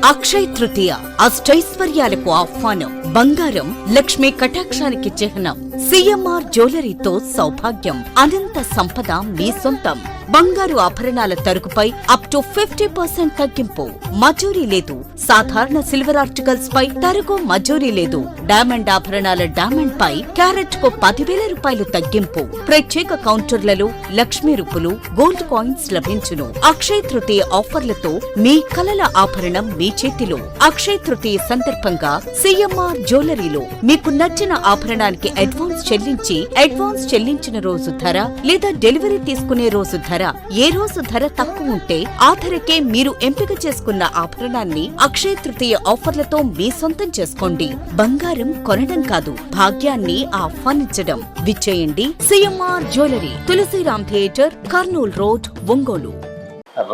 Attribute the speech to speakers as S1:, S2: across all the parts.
S1: అక్షయ తృతీయ అష్టైశ్వర్యాలకు ఆహ్వానం. బంగారం లక్ష్మీ కటాక్షానికి చిహ్నం. సిఎంఆర్ జ్యువెలరీతో సౌభాగ్యం, అనంత సంపద మీ సొంతం. బంగారు ఆభరణాల తరుగుపై అప్ టు 50% తగ్గింపు. మజూరీ లేదు. సాధారణ సిల్వర్ ఆర్టికల్స్ పై తరుగు మజూరీ లేదు. డైమండ్ ఆభరణాల డైమండ్ పై క్యారెట్ కు 10,000 రూపాయలు తగ్గింపు. ప్రత్యేక కౌంటర్లలో లక్ష్మీ రూపులు, గోల్డ్ కాయిన్స్ లభించును. అక్షయ తృతీయ ఆఫర్లతో మీ కలల ఆభరణం మీ చేతిలో. అక్షయ తృతీయ సందర్భంగా సిఎంఆర్ జ్యువెలరీలో మీకు నచ్చిన ఆభరణానికి అడ్వాన్స్ చెల్లించిన రోజు ధర లేదా డెలివరీ తీసుకునే రోజు ధర, ఏ రోజు ధర తక్కువ ఉంటే ఆ ధరకే మీరు ఎంపిక చేసుకున్న ఆభరణాన్ని అక్షయ తృతీయ ఆఫర్లతో మీ సొంతం చేసుకోండి. బంగారం కొనడం కాదు, భాగ్యాన్ని ఆహ్వానించడం. విచ్చేయండి CMR jewellery, Tulasiram theatre, Kurnool road, Ongole.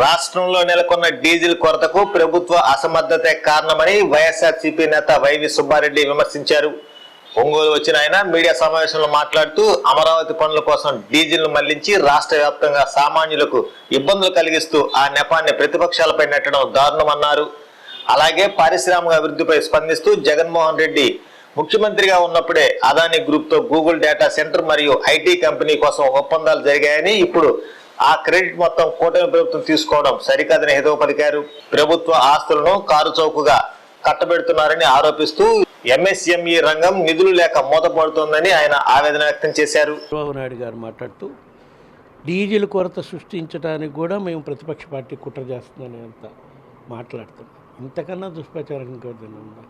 S2: రాష్ట్రంలో నెలకొన్న డీజిల్ కొరతకు ప్రభుత్వ అసమర్థతే కారణమని వైఎస్ఆర్సీపీ నేత వైవి సుబ్బారెడ్డి విమర్శించారు. ఒంగోలు వచ్చిన ఆయన మీడియా సమావేశంలో మాట్లాడుతూ అమరావతి పనుల కోసం డీజిల్ ను మళ్లించి రాష్ట్ర వ్యాప్తంగా సామాన్యులకు ఇబ్బందులు కలిగిస్తూ ఆ నెపాన్ని ప్రతిపక్షాలపై నెట్టడం దారుణమన్నారు. అలాగే పారిశ్రామిక అభివృద్ధిపై స్పందిస్తూ జగన్మోహన్ రెడ్డి ముఖ్యమంత్రిగా ఉన్నప్పుడే అదానీ గ్రూప్ తో గూగుల్ డేటా సెంటర్ మరియు ఐటీ కంపెనీ కోసం ఒప్పందాలు జరిగాయని, ఇప్పుడు ఆ క్రెడిట్ మొత్తం కూటమి ప్రభుత్వం తీసుకోవడం సరికాదని హితవు పలికారు. ప్రభుత్వ ఆస్తులను కారు చౌకగా కట్టబెడుతున్నారని ఆరోపిస్తూ ఎంఎస్ఎంఈ రంగం నిధులు లేక మూతపడుతోందని ఆయన ఆవేదన వ్యక్తం చేశారు.
S3: చంద్రబాబు నాయుడు గారు మాట్లాడుతూ డీజిల్ కొరత సృష్టించడానికి కూడా మేము ప్రతిపక్ష పార్టీ కుట్ర చేస్తుందని అంత మాట్లాడుతున్నాం. ఇంతకన్నా దుష్ప్రచారం ఇంకేదైనా ఉందా?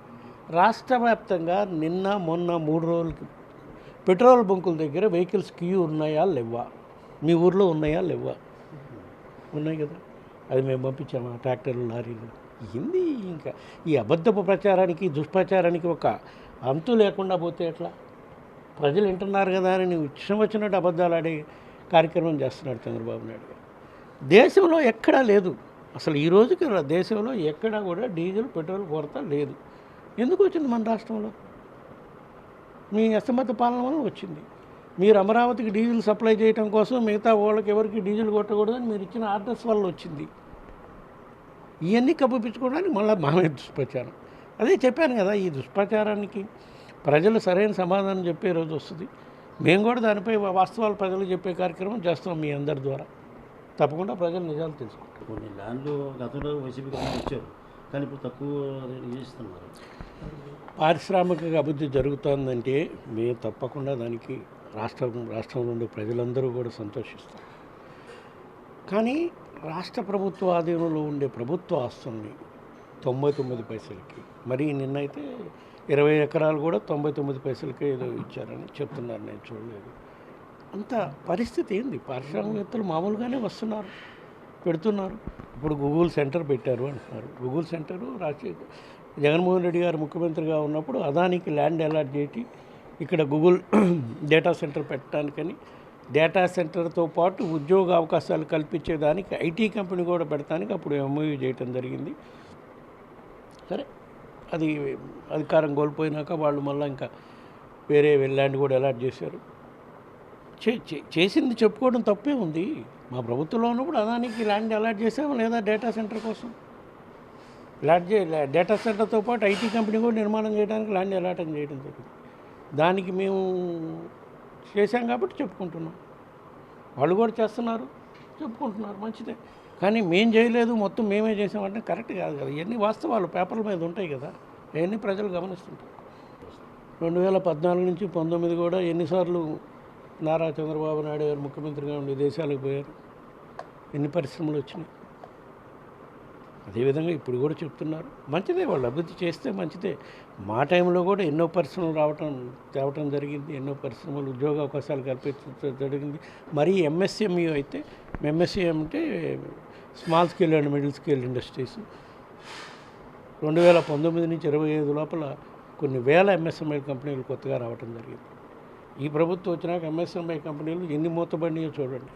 S3: రాష్ట్ర వ్యాప్తంగా నిన్న మొన్న 3 రోజులకి పెట్రోల్ బంకుల దగ్గర వెహికల్స్ క్యూ ఉన్నాయా లేవా? మీ ఊర్లో ఉన్నాయా లేవా? ఉన్నాయి కదా, అది మేము పంపించాము. ట్రాక్టర్లు, లారీలు. ఏంది ఇంకా ఈ అబద్ధపు ప్రచారానికి, దుష్ప్రచారానికి ఒక అంతు లేకుండా పోతే ఎట్లా? ప్రజలు వింటున్నారు కదా అని నువ్వు ఇష్టం వచ్చినట్టు అబద్ధాలు ఆడే కార్యక్రమం చేస్తున్నాడు చంద్రబాబు నాయుడు గారు. దేశంలో ఎక్కడా లేదు అసలు, ఈ రోజుకి దేశంలో ఎక్కడా కూడా డీజిల్, పెట్రోల్ కొరత లేదు. ఎందుకు వచ్చింది మన రాష్ట్రంలో? మీ అసమర్థ పాలన వల్ల వచ్చింది. మీరు అమరావతికి డీజిల్ సప్లై చేయడం కోసం మిగతా వాళ్ళకి ఎవరికి డీజిల్ కొట్టకూడదని మీరు ఇచ్చిన ఆర్డర్స్ వల్ల వచ్చింది. ఇవన్నీ కప్పిపించుకోవడానికి మళ్ళీ మామే దుష్ప్రచారం. అదే చెప్పాను కదా, ఈ దుష్ప్రచారానికి ప్రజలు సరైన సమాధానం చెప్పే రోజు వస్తుంది. మేము కూడా దానిపై వాస్తవాలు ప్రజలు చెప్పే కార్యక్రమం చేస్తాం మీ అందరి ద్వారా. తప్పకుండా ప్రజలు నిజాలు తెలుసుకుంటారు.
S4: కొన్ని ల్యాండ్లు గతంలో వైసీపీకి ఇచ్చారు, కానీ ఇప్పుడు తక్కువ చేస్తున్నారు.
S3: పారిశ్రామిక అభివృద్ధి జరుగుతుందంటే మేము తప్పకుండా దానికి రాష్ట్రం నుండి ప్రజలందరూ కూడా సంతోషిస్తారు. కానీ రాష్ట్ర ప్రభుత్వ ఆధీనంలో ఉండే ప్రభుత్వ ఆస్తుల్ని 99 పైసలకి, మరి నిన్నైతే 20 ఎకరాలు కూడా 99 పైసలకే ఏదో ఇచ్చారని చెప్తున్నారు. నేను చూడలేదు. అంత పరిస్థితి ఏంది? పారిశ్రామికవేత్తలు మామూలుగానే వస్తున్నారు, పెడుతున్నారు. ఇప్పుడు గూగుల్ సెంటర్ పెట్టారు అంటున్నారు. గూగుల్ సెంటరు జగన్మోహన్ రెడ్డి గారు ముఖ్యమంత్రిగా ఉన్నప్పుడు అదానికి ల్యాండ్ అలాట్ చేసి ఇక్కడ గూగుల్ డేటా సెంటర్ పెట్టడానికని, డేటా సెంటర్తో పాటు ఉద్యోగ అవకాశాలు కల్పించేదానికి ఐటీ కంపెనీ కూడా పెడతానికి అప్పుడు ఎంఓయూ చేయటం జరిగింది. సరే, అది అధికారం కోల్పోయినాక వాళ్ళు మళ్ళీ ఇంకా వేరే ల్యాండ్ కూడా అలాట్ చేశారు. చేసింది చెప్పుకోవడం తప్పే ఉంది. మా ప్రభుత్వంలో ఉన్నప్పుడు అదానికి ల్యాండ్ అలాట్ చేసాము లేదా డేటా సెంటర్ కోసం డేటా సెంటర్తో పాటు ఐటీ కంపెనీ కూడా నిర్మాణం చేయడానికి ల్యాండ్ అలాటం చేయడం జరిగింది. దానికి మేము చేశాం కాబట్టి చెప్పుకుంటున్నాం. వాళ్ళు కూడా చేస్తున్నారు, చెప్పుకుంటున్నారు, మంచిదే. కానీ మేము చేయలేదు, మొత్తం మేమే చేసామంటే కరెక్ట్ కాదు కదా. ఇవన్నీ వాస్తవాలు పేపర్ల మీద ఉంటాయి కదా, అవన్నీ ప్రజలు గమనిస్తుంటారు. 2014 నుంచి 19 కూడా ఎన్నిసార్లు నారా చంద్రబాబు నాయుడు గారు ముఖ్యమంత్రిగా ఉండి దేశాలకు పోయారు, ఎన్ని పరిశ్రమలు వచ్చినాయి. అదేవిధంగా ఇప్పుడు కూడా చెప్తున్నారు, మంచిదే. వాళ్ళు అభివృద్ధి చేస్తే మంచిదే. మా టైంలో కూడా ఎన్నో పరిశ్రమలు తేవటం జరిగింది, ఎన్నో పరిశ్రమలు ఉద్యోగ అవకాశాలు కల్పించడం జరిగింది. మరి ఎంఎస్ఎంఈ అయితే, ఎంఎస్ఎం అంటే small scale and middle scale industries, 2019 నుంచి 25 లోపల కొన్ని వేల ఎంఎస్ఎంఐ కంపెనీలు కొత్తగా రావటం జరిగింది. ఈ ప్రభుత్వం వచ్చినాక ఎంఎస్ఎంఐ కంపెనీలు ఎన్ని మూతబడినాయో చూడండి.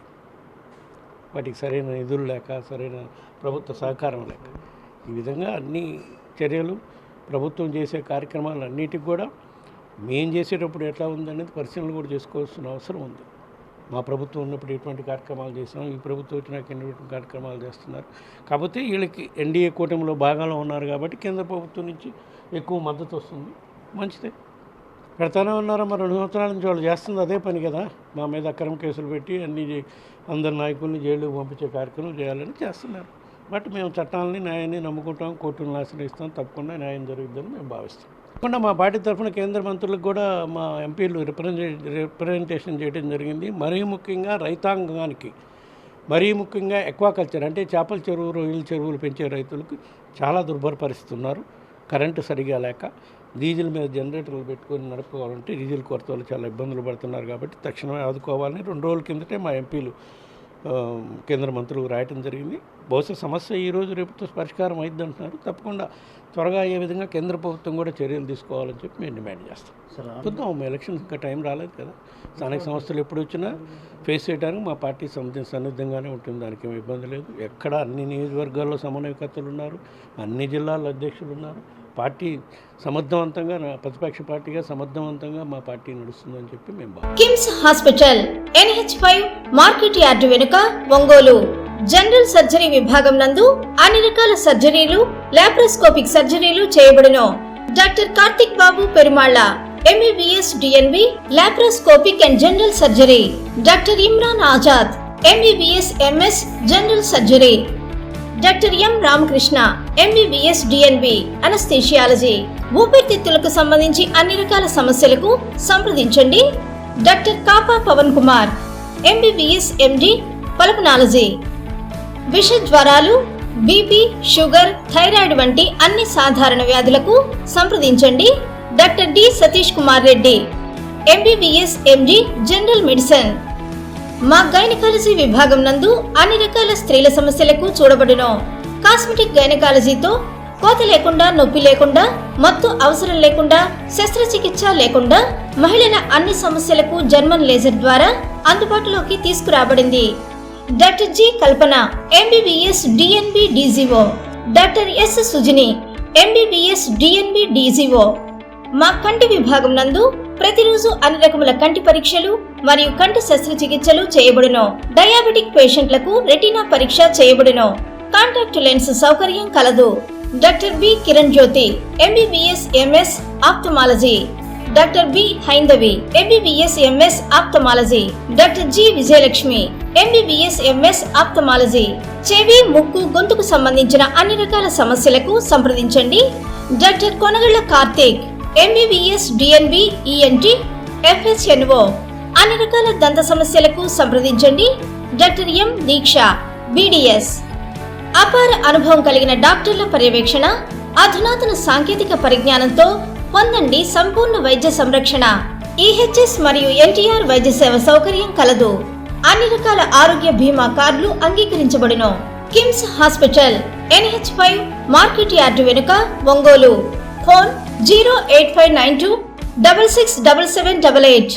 S3: వాటికి సరైన నిధులు లేక, సరైన ప్రభుత్వ సహకారం లేక, ఈ విధంగా అన్ని చర్యలు ప్రభుత్వం చేసే కార్యక్రమాలు అన్నిటికి కూడా మేము చేసేటప్పుడు ఎట్లా ఉందనేది పరిశీలన కూడా చేసుకోవాల్సిన అవసరం ఉంది. మా ప్రభుత్వం ఉన్నప్పుడు ఎటువంటి కార్యక్రమాలు చేసాం, ఈ ప్రభుత్వం వచ్చినాక ఎటువంటి కార్యక్రమాలు చేస్తున్నారు. కాకపోతే వీళ్ళకి ఎన్డీఏ కూటమిలో భాగంలో ఉన్నారు కాబట్టి కేంద్ర ప్రభుత్వం నుంచి ఎక్కువ మద్దతు వస్తుంది. మంచిదే, పెడతానే ఉన్నారా. మరి 2 సంవత్సరాల నుంచి వాళ్ళు చేస్తుంది అదే పని కదా. మా మీద అక్రమ కేసులు పెట్టి అందరి నాయకుల్ని జైలుకు పంపించే కార్యక్రమం చేయాలని చేస్తున్నారు. బట్ మేము చట్టాలని, న్యాయాన్ని నమ్ముకుంటాం, కోర్టులను ఆశ్రయిస్తాం. తప్పకుండా న్యాయం జరుగుతుందని మేము భావిస్తాం. తప్పకుండా మా పార్టీ తరఫున కేంద్ర మంత్రులకు కూడా మా ఎంపీలు రిప్రజెంటేషన్ చేయడం జరిగింది. మరీ ముఖ్యంగా రైతాంగానికి, మరీ ముఖ్యంగా ఎక్వాకల్చర్ అంటే చేపల చెరువు, రొయ్యల చెరువులు పెంచే రైతులకు చాలా దుర్భర పరిస్థితి ఉన్నారు. కరెంటు సరిగా లేక డీజిల్ మీద జనరేటర్లు పెట్టుకొని నడుపుకోవాలంటే డీజిల్ కొరత వల్ల చాలా ఇబ్బందులు పడుతున్నారు. కాబట్టి తక్షణమే ఆదుకోవాలని 2 రోజుల కిందటే మా ఎంపీలు కేంద్ర మంత్రులు రాయటం జరిగింది. బహుశా సమస్య ఈరోజు రేపుతో పరిష్కారం అయింది అంటున్నారు. తప్పకుండా త్వరగా అయ్యే విధంగా కేంద్ర ప్రభుత్వం కూడా చర్యలు తీసుకోవాలని చెప్పి మేము డిమాండ్ చేస్తాం. చూద్దాం, ఎలక్షన్స్ ఇంకా టైం రాలేదు కదా. స్థానిక సంస్థలు ఎప్పుడు వచ్చినా ఫేస్ చేయడానికి మా పార్టీ సన్నిద్ధంగానే ఉంటుంది. దానికి ఏమి ఇబ్బంది లేదు. ఎక్కడ అన్ని నియోజకవర్గాల్లో సమన్వయకర్తలు ఉన్నారు, అన్ని జిల్లాల్లో అధ్యక్షులు ఉన్నారు. పార్టీ సమర్థవంతంగా, ప్రతిపక్ష పార్టీగా సమర్థవంతంగా మా పార్టీ నడుస్తుందని చెప్పి మేము
S5: KIMS hospital NH5 market yard వెనుక, ఒంగోలు. జనరల్ సర్జరీ విభాగం నందు అన్ని రకాల సర్జరీలు, లాప్రోస్కోపిక్ సర్జరీలు చేయబడును. Doctor Karthik Babu Perumalla MBBS DNB laparoscopic and general surgery. Doctor Imran Azad MBBS MS general surgery. Doctor M Ramakrishna MBBS DNB anaesthesiology. ఊపిరితిత్తులకు సంబంధించి అన్ని రకాల సమస్యలకు సంప్రదించండి. Doctor Kapa Pavan Kumar MBBS MD pulmonology. విష జ్వరాలు, బీపీ, షుగర్, థైరాయిడ్ వంటి అన్ని సాధారణ వ్యాధులకు సంప్రదించండి. Doctor D Satish Kumar Reddy MBBS MD general medicine. మా గైనకాలజీ విభాగం నందు అన్ని రకాల స్త్రీల సమస్యలకు చూడబడును. కాస్మెటిక్ గైనకాలజీతో కోత లేకుండా, నొప్పి లేకుండా, మత్తు అవసరం లేకుండా, శస్త్రచికిత్స లేకుండా మహిళల అన్ని సమస్యలకు జర్మన్ లేజర్ ద్వారా అందుబాటులోకి తీసుకురాబడింది. డాక్టర్ జి కల్పన MBBS DNB DGO. Doctor yes Sujini MBBS DNB DGO. మా కంటి విభాగం నందు ప్రతిరోజు అన్ని రకముల కంటి పరీక్షలు మరియు కంటి శస్త్రచికిత్సలు చేయబడును. డయాబెటిక్ పేషెంట్లకు రెటీనా పరీక్ష చేయబడును. కాంటాక్ట్ లెన్స్ సౌకర్యం కలదు. Doctor B Kiran Jyothi MBBS MS ophthalmology. Doctor B Haindavi MBBS MS ophthalmology. Doctor G Vijayalakshmi MBBS MS ophthalmology. చెవి, ముక్కు, గొంతుకు సంబంధించిన అన్ని రకాల సమస్యలకు సంప్రదించండి. Doctor Konagalla Karthik MBBS DNB ENT FHNO. అన్ని రకాల దంత సమస్యలకు సంప్రదించండి. Doctor M Deeksha BDS. అపార అనుభవం కలిగిన డాక్టర్ల పర్యవేక్షణ, అధునాతన సాంకేతిక పరిజ్ఞానంతో పొందండి సంపూర్ణ వైద్య సంరక్షణ. EHS మరియు NTR వైద్య సేవ సౌకర్యం కలదు. అన్ని రకాల ఆరోగ్య బీమా కార్డులు అంగీకరించబడును. KIMS hospital NH5 market yard వెనుక, ఒంగోలు. ఫోన్ 08592 667788.